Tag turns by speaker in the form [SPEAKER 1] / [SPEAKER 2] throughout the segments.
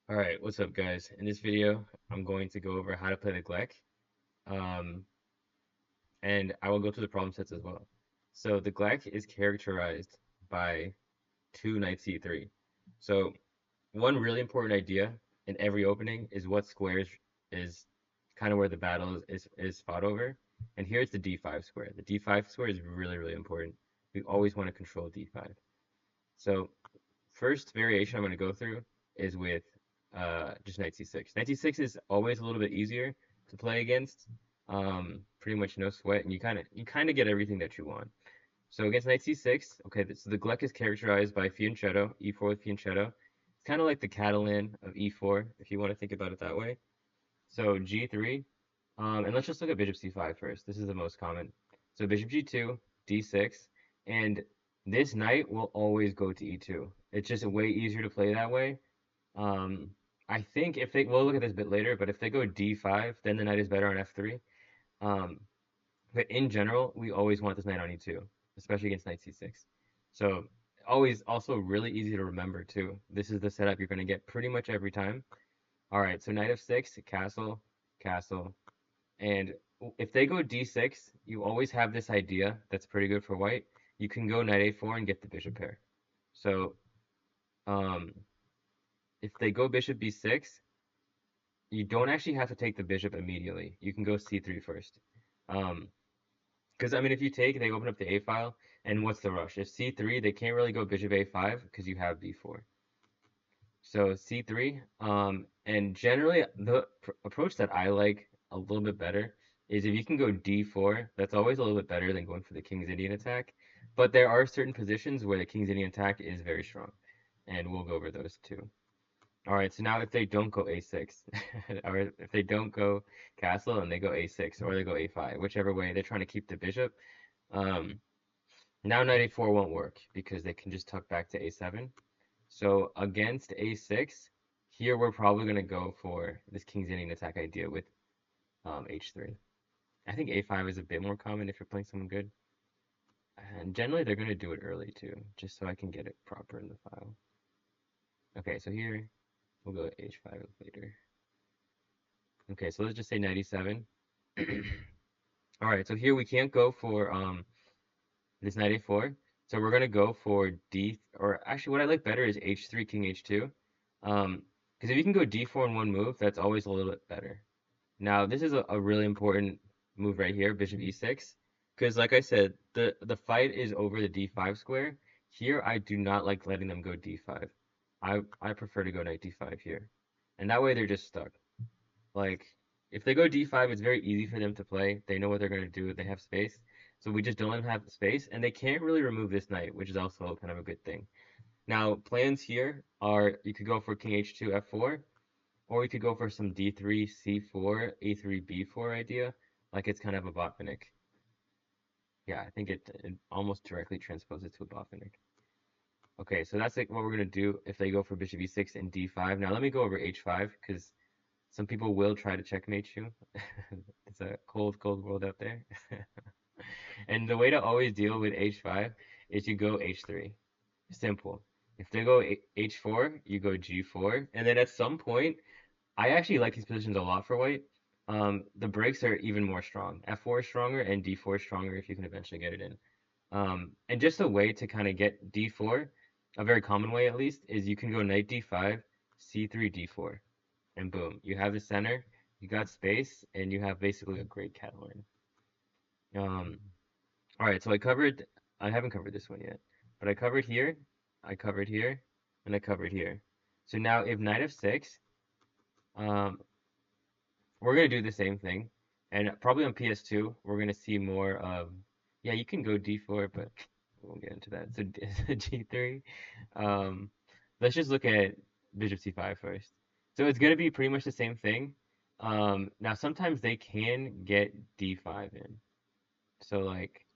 [SPEAKER 1] Alright, what's up guys? In this video, I'm going to go over how to play the Glek, um, and I will go through the problem sets as well. So the Glek is characterized by two knight c3. So one really important idea in every opening is what squares is kind of where the battle is fought over. And here's the d5 square. The d5 square is really, really important. We always want to control d5. So first variation I'm going to go through is with just knight c6. Knight c6 is always a little bit easier to play against. Pretty much no sweat, and you kind of get everything that you want. So against knight c6, okay, so the Glek is characterized by fianchetto, e4 with fianchetto. It's kind of like the Catalan of e4, if you want to think about it that way. So g3, and let's just look at bishop c5 first. This is the most common. So bishop g2, d6, and this knight will always go to e2. It's just way easier to play that way. Um, I think if we'll look at this a bit later, but if they go d5, then the knight is better on f3. Um, but in general, we always want this knight on e2, especially against knight c6. So always also really easy to remember too. This is the setup you're going to get pretty much every time. All right, so knight f6, castle, castle, and if they go d6, you always have this idea that's pretty good for white. You can go knight a4 and get the bishop pair. So um, if they go bishop b6, you don't actually have to take the bishop immediately. You can go c3 first. Um, because I mean, if you take, they open up the a file, and what's the rush? If c3, they can't really go bishop a5 because you have b4. So c3, and generally the approach that I like a little bit better is if you can go d4, that's always a little bit better than going for the King's Indian attack. But there are certain positions where the King's Indian attack is very strong, and we'll go over those too. All right, so now if they don't go a6, or if they don't go castle and they go a6, or they go a5, whichever way, they're trying to keep the bishop. Um, Now knight a4 won't work because they can just tuck back to a7. So against a6, here we're probably going to go for this King's Indian attack idea with h3. I think a5 is a bit more common if you're playing someone good. And generally they're going to do it early too, just so I can get it proper in the file. Okay, so here we'll go h5 later. Okay, so let's just say 97. All right, so here we can't go for this knight a4. So we're gonna go for d, or actually what I like better is h3, king h2. Because if you can go d4 in one move, that's always a little bit better. Now this is a really important move right here, bishop e6. Because like I said, the fight is over the d5 square. Here I do not like letting them go d5. I prefer to go knight d5 here, and that way they're just stuck. Like, if they go d5, it's very easy for them to play. They know what they're going to do. They have space. So we just don't let them have the space, and they can't really remove this knight, which is also kind of a good thing. Now, plans here are you could go for king h2, f4, or you could go for some d3, c4, a3, b4 idea, like it's kind of a Botvinnik. Yeah, I think it almost directly transposes to a Botvinnik. Okay, so that's like what we're going to do if they go for bishop e6 and d5. Now let me go over h5, because some people will try to checkmate you. It's a cold, cold world out there. And the way to always deal with h5 is you go h3. Simple. If they go h4, you go g4. And then at some point, I actually like these positions a lot for white. The breaks are even more strong. f4 is stronger and d4 is stronger if you can eventually get it in. And just a way to kind of get d4, a very common way at least, is you can go knight d5, c3, d4 and boom, you have the center, you got space, and you have basically a great Catalan. Um, all right, so I haven't covered this one yet, but I covered here, and I covered here. So now if knight f6, um, we're gonna do the same thing, and probably on PS2 we're gonna see more of, yeah, you can go d4, but we won't get into that. So g3, um, let's just look at bishop c5 first. So it's gonna be pretty much the same thing. Now sometimes they can get d5 in. So like,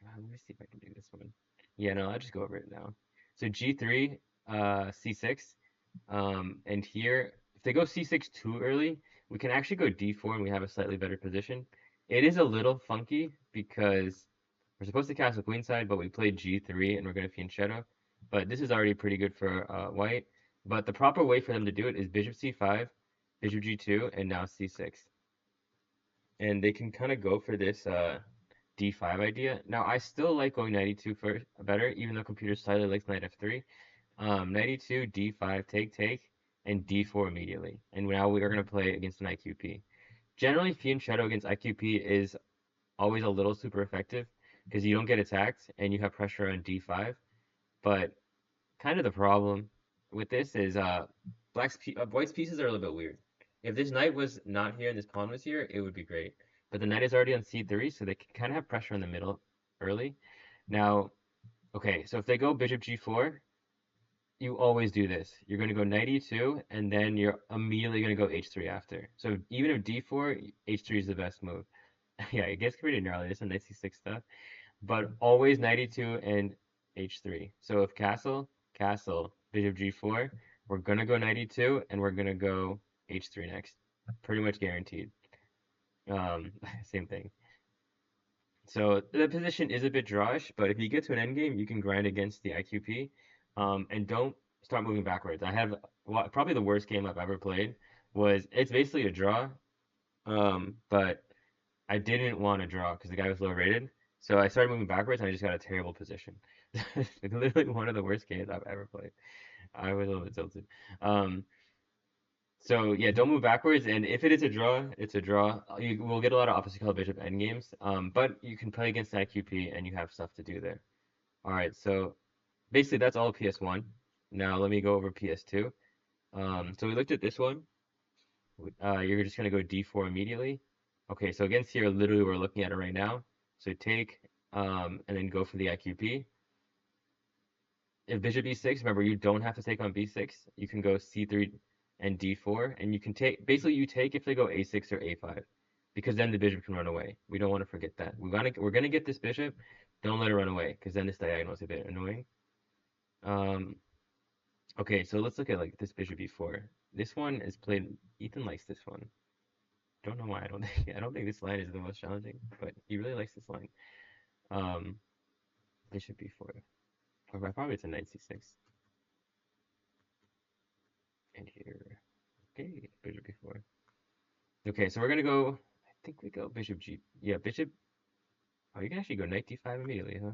[SPEAKER 1] let me see if I can do this one. Yeah, no, I'll just go over it now. So g3, c6, and here if they go c6 too early, we can actually go d4 and we have a slightly better position. It is a little funky because we're supposed to castle queenside, but we played g3 and we're gonna fianchetto. But this is already pretty good for white. But the proper way for them to do it is bishop c5, bishop g2, and now c6. And they can kind of go for this d5 idea. Now, I still like going knight e2 first better, even though computer slightly likes knight f3. Knight e2, d5, take, take, and d4 immediately. And now we are going to play against an IQP. Generally, Fiend Shadow against IQP is always a little super effective because you don't get attacked and you have pressure on d5. But kind of the problem with this is white's pieces are a little bit weird. If this knight was not here and this pawn was here, it would be great. But the knight is already on c3, so they can kind of have pressure in the middle early. Now, okay, so if they go bishop g4, you always do this. You're going to go knight e2, and then you're immediately going to go h3 after. So even if d4, h3 is the best move. Yeah, it gets pretty gnarly. There's some knight c6 stuff, but always knight e2 and h3. So if castle, castle, bishop g4, we're going to go knight e2, and we're going to go h3 next. Pretty much guaranteed. Same thing. So the position is a bit drawish, but if you get to an endgame, you can grind against the IQP, and don't start moving backwards. I have probably the worst game I've ever played was it's basically a draw, but I didn't want to draw because the guy was low rated, so I started moving backwards and I just got a terrible position. Like literally one of the worst games I've ever played. I was a little bit tilted. Um, so yeah, don't move backwards, and if it is a draw, it's a draw. You will get a lot of opposite color bishop endgames, but you can play against IQP and you have stuff to do there. All right, so basically that's all of PS1. Now let me go over PS2. So we looked at this one. You're just gonna go D4 immediately. Okay, so against here, literally we're looking at it right now. So take and then go for the IQP. If bishop e6, remember you don't have to take on b6. You can go c3 and d4, and you can take basically you take if they go a6 or a5, because then the bishop can run away. We don't want to forget that. We're gonna get this bishop. Don't let it run away, because then this diagonal is a bit annoying. Um, okay, so let's look at like this bishop e4. This one is played. Ethan likes this one. Don't know why. I don't think this line is the most challenging, but he really likes this line. Um, bishop b4. Or probably it's a knight c6. And here. Okay, bishop b4. Okay, so we're gonna go. I think we go bishop g. Yeah, bishop. Oh, you can actually go knight d5 immediately, huh?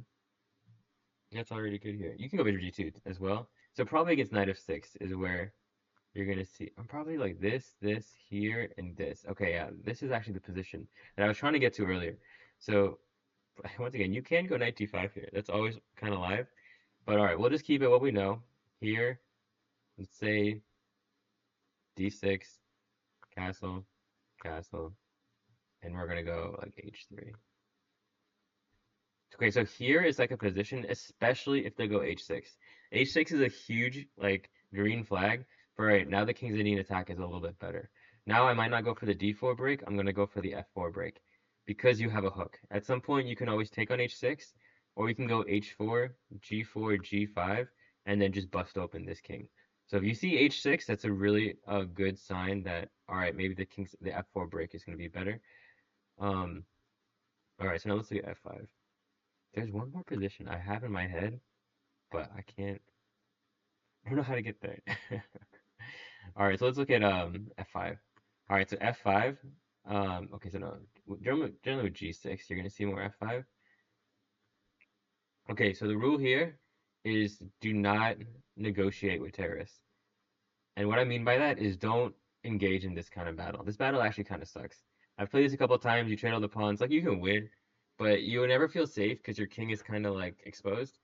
[SPEAKER 1] That's already good here. You can go bishop g2 as well. So probably against knight f6 is where you're gonna see. I'm probably like this here, and this. Okay, yeah, this is actually the position that I was trying to get to earlier. So once again, you can go knight d5 here. That's always kind of live. But all right, we'll just keep it what we know. Here, let's say d6, castle, castle, and we're gonna go like h3. Okay, so here is like a position, especially if they go h6. H6 is a huge like green flag for right now the king's Indian attack is a little bit better. Now I might not go for the d4 break, I'm gonna go for the f4 break because you have a hook. At some point you can always take on h6, or you can go h4, g4, g5, and then just bust open this king. So if you see h6, that's a really good sign that all right, maybe the f4 break is gonna be better. Um, all right, so now let's look at f5. There's one more position I have in my head, but I can't. I don't know how to get there. All right, so let's look at f5. All right, so f5. Okay, so no, generally with g6, you're gonna see more f5. Okay, so the rule here is do not negotiate with terrorists. And what I mean by that is don't engage in this kind of battle. This battle actually kind of sucks. I've played this a couple of times. You trade all the pawns. Like, you can win, but you will never feel safe because your king is kind of like exposed,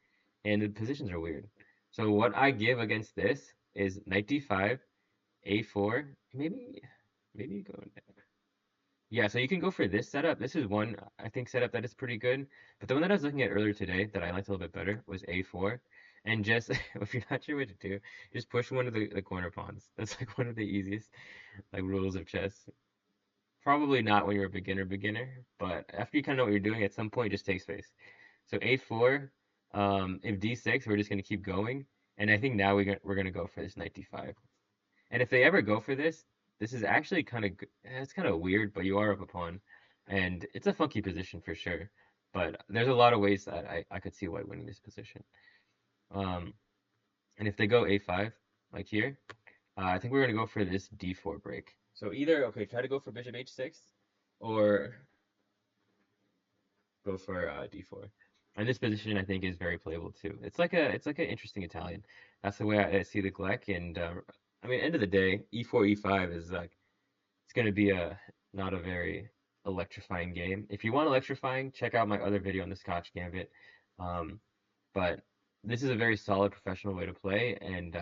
[SPEAKER 1] and the positions are weird. So what I give against this is knight d5, a4, maybe you go. Yeah, so you can go for this setup. This is one, I think, setup that is pretty good. But the one that I was looking at earlier today that I liked a little bit better was A4. And just, if you're not sure what to do, just push one of the corner pawns. That's like one of the easiest like rules of chess. Probably not when you're a beginner, but after you kind of know what you're doing, at some point just take space. So A4, if D6, we're just going to keep going. And I think now we're gonna go for this knight D5. And if they ever go for this, this is actually kind of it's kind of weird, but you are up a pawn, and it's a funky position for sure. But there's a lot of ways that I could see white winning this position. Um, and if they go a5, like here. I think we're gonna go for this d4 break. So either, okay, try to go for bishop h6 or go for d4. And this position I think is very playable too. It's like an interesting Italian. That's the way I see the Glek. And I mean, end of the day, e4 e5 is like it's gonna be a not a very electrifying game. If you want electrifying, check out my other video on the Scotch Gambit. Um, but this is a very solid professional way to play, and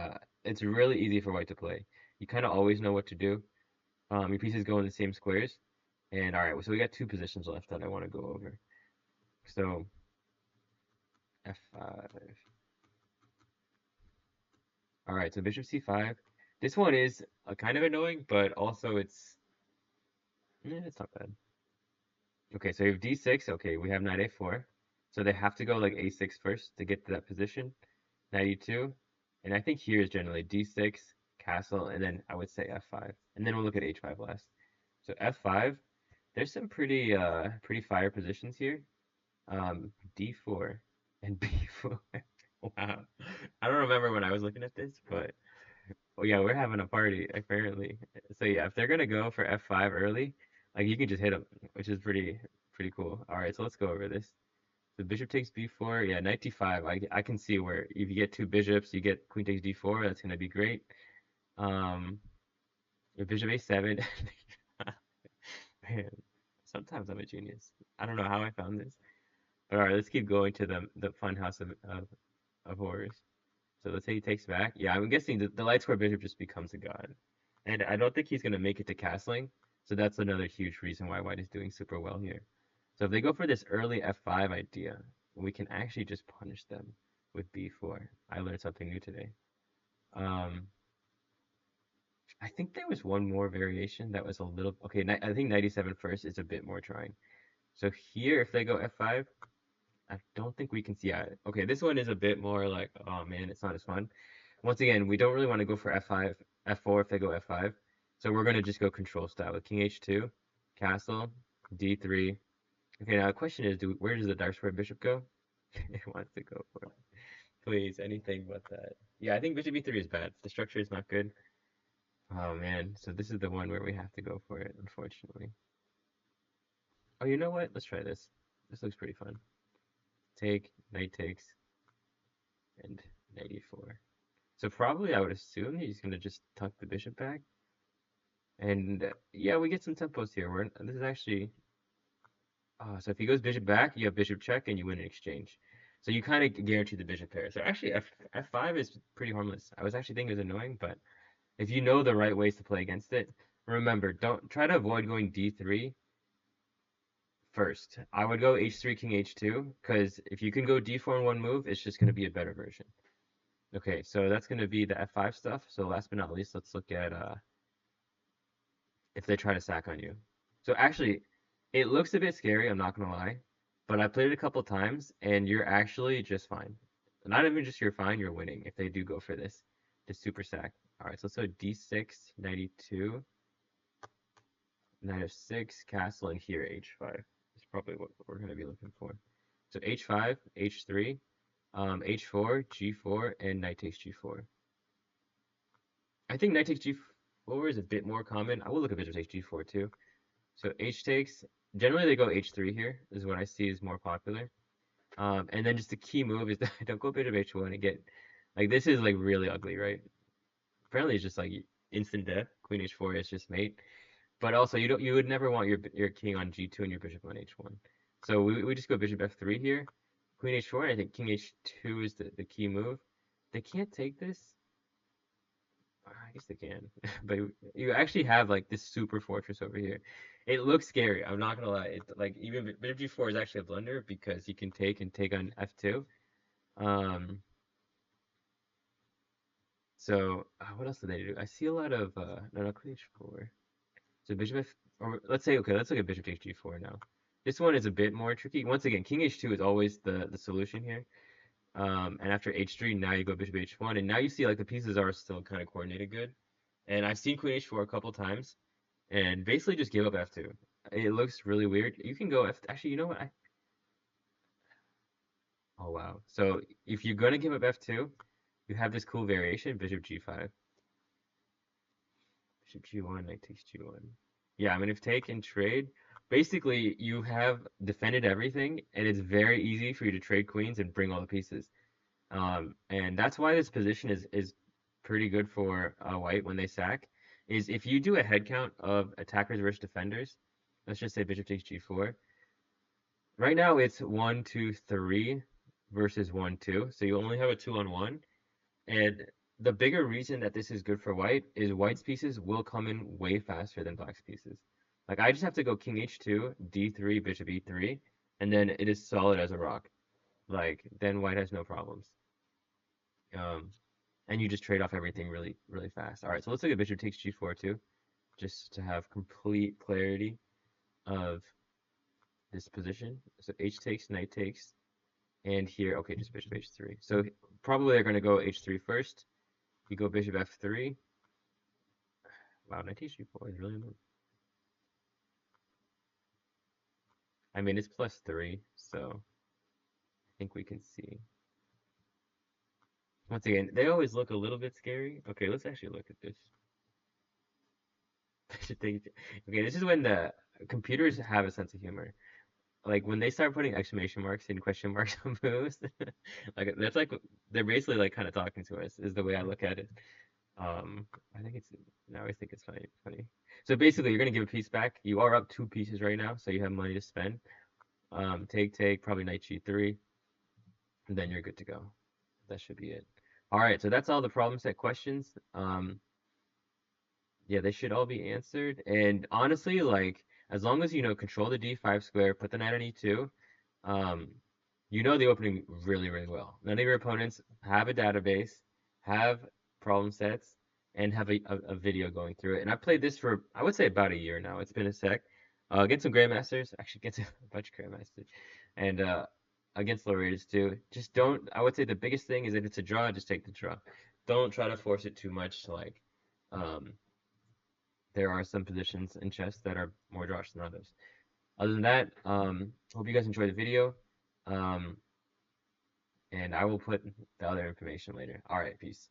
[SPEAKER 1] it's really easy for white to play. You kind of always know what to do. Your pieces go in the same squares. And all right, so we got two positions left that I want to go over. So f5. All right, so bishop c5. This one is kind of annoying, but also it's not bad. Okay, so you have d6. Okay, we have knight a4. So they have to go like a6 first to get to that position. Knight e2. And I think here is generally d6, castle, and then I would say f5. And then we'll look at h5 last. So f5, there's some pretty fire positions here. D4 and B4. Wow. I don't remember when I was looking at this, but oh yeah, we're having a party apparently. So yeah, if they're gonna go for F5 early, like you can just hit them, which is pretty cool. All right, so let's go over this. So bishop takes B4. Yeah, knight D5. I can see where if you get two bishops, you get queen takes D4. That's gonna be great. Um, your bishop A7. Man, sometimes I'm a genius. I don't know how I found this. But all right, let's keep going to the fun house of horrors. So let's say he takes back. Yeah, I'm guessing the light square bishop just becomes a god. And I don't think he's going to make it to castling. So that's another huge reason why white is doing super well here. So if they go for this early f5 idea, we can actually just punish them with b4. I learned something new today. Um, I think there was one more variation that was a little... Okay, I think 97 first is a bit more trying. So here, if they go f5, I don't think we can see it. Okay, this one is a bit more like, oh man, it's not as fun. Once again, we don't really want to go for f5, f4 if they go f5. So we're going to just go control style with king h2, castle, d3. Okay, now the question is, where does the dark square bishop go? It wants to go for it. Please, anything but that. Yeah, I think bishop e3 is bad. The structure is not good. Oh man, so this is the one where we have to go for it, unfortunately. Oh, you know what? Let's try this. This looks pretty fun. Take, knight takes, and knight e4. So probably I would assume he's going to just tuck the bishop back. And yeah, we get some tempos here. This is actually... so if he goes bishop back, you have bishop check and you win an exchange. So you kind of guarantee the bishop pair. So actually f5 is pretty harmless. I was actually thinking it was annoying, but if you know the right ways to play against it, remember, don't try to avoid going d3 first. I would go h3, king h2, because if you can go d4 in one move, it's just going to be a better version. Okay, so that's going to be the f5 stuff. So last but not least, let's look at if they try to sack on you. So actually, it looks a bit scary, I'm not gonna lie, but I played it a couple times and you're actually just fine. Not even just you're fine, you're winning if they do go for this. The super sack. Alright, so d6, 92, knight f6, castle, and here h5. Is probably what we're gonna be looking for. So h5, h3, h4, g4, and knight takes g4. I think knight takes g4 is a bit more common. I will look at bishop takes g4 too. So h takes, generally they go h3 here, is what I see is more popular. And then just the key move is don't go bishop h1 and get, like this is like really ugly, right? Apparently it's just like instant death. Queen h4 is just mate. But also you would never want your king on g2 and your bishop on h1. So we just go bishop f3 here. Queen h4, and I think king h2 is the key move. They can't take this. I guess they can, but you actually have like this super fortress over here. It looks scary. I'm not gonna lie. It like even bishop g4 is actually a blunder because you can take and take on f2. Um, so what else do they do? I see a lot of no queen h4. So bishop f, or let's say okay, let's look at bishop takes g4 now. This one is a bit more tricky. Once again, king h2 is always the solution here. And after h3, now you go bishop h1, and now you see like the pieces are still kind of coordinated good. And I've seen queen h4 a couple times, and basically just give up f2. It looks really weird. You can go f. Actually, you know what? Oh wow. So if you're gonna give up f2, you have this cool variation, bishop g5, bishop g1, knight takes g1. Yeah, I mean, if take and trade, basically you have defended everything, and it's very easy for you to trade queens and bring all the pieces. And that's why this position is pretty good for white when they sack. Is if you do a head count of attackers versus defenders, let's just say bishop takes g4. Right now it's 1, 2, 3 versus 1, 2, so you only have a 2-on-1. And the bigger reason that this is good for white is white's pieces will come in way faster than black's pieces. Like I just have to go king h2, d3, bishop e3, and then it is solid as a rock. Like then white has no problems. Um, and you just trade off everything really, really fast. All right, so let's look at bishop takes g4 too, just to have complete clarity of this position. So h takes, knight takes, and here, okay, just bishop h3. So probably they're going to go h3 first. You go bishop f3. Wow, knight takes g4 is really annoying. I mean, it's +3, so I think we can see. Once again, they always look a little bit scary. Okay, let's actually look at this. Okay, this is when the computers have a sense of humor. Like when they start putting exclamation marks and question marks on moves, like that's like they're basically like kind of talking to us, is the way I look at it. I think it's I always think it's funny. So basically, you're gonna give a piece back. You are up 2 pieces right now, so you have money to spend. Take, probably knight g3, and then you're good to go. That should be it. All right, so that's all the problem set questions. Yeah, they should all be answered. And honestly, like as long as you know control the d5 square, put the knight on e2, um, you know the opening really, really well. None of your opponents have a database, have problem sets, and have a video going through it. And I've played this for I would say about a year now. It's been a sec. Against some grandmasters, actually against a bunch of grandmasters, and against low raters too. Just don't. I would say the biggest thing is if it's a draw, just take the draw. Don't try to force it too much. Like, um, there are some positions in chess that are more draws than others. Other than that, hope you guys enjoyed the video. Um, and I will put the other information later. All right, peace.